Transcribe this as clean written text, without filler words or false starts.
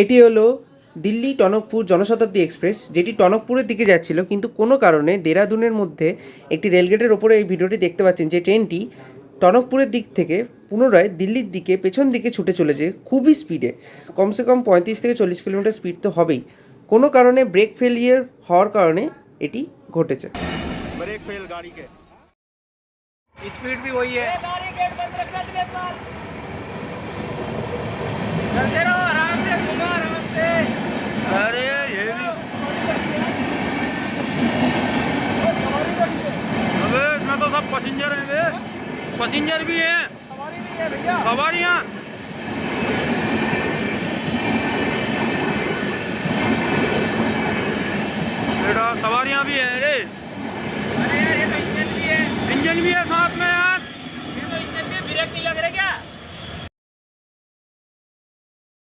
এটি হলো দিল্লি টনকপুর জনশতাব্দী এক্সপ্রেস, যেটি টনকপুরের দিকে যাচ্ছিল, কিন্তু কোনো কারণে দেরাদুনের মধ্যে একটি রেলগেটের ওপরে এই ভিডিওটি দেখতে পাচ্ছেন যে ট্রেনটি টনকপুরের দিক থেকে পুনরায় দিল্লির দিকে পেছন দিকে ছুটে চলেছে খুবই স্পিডে, কমসে কম 35 থেকে 40 কিলোমিটার স্পিড তো হবেই। কোনো কারণে ব্রেক ফেলিয়ার হওয়ার কারণে এটি ঘটেছে। ब्रेक फेल गाड़ी के, स्पीड भी वही है। गाड़ी गेट बंद रखना दिनेश लाल, चलते रहो आराम से, घुमा आराम से। अरे ये भी अबे इसमें तो सब पैसेंजर हैं, पैसेंजर भी हैं, सवारी भी है भैया, सवारियाँ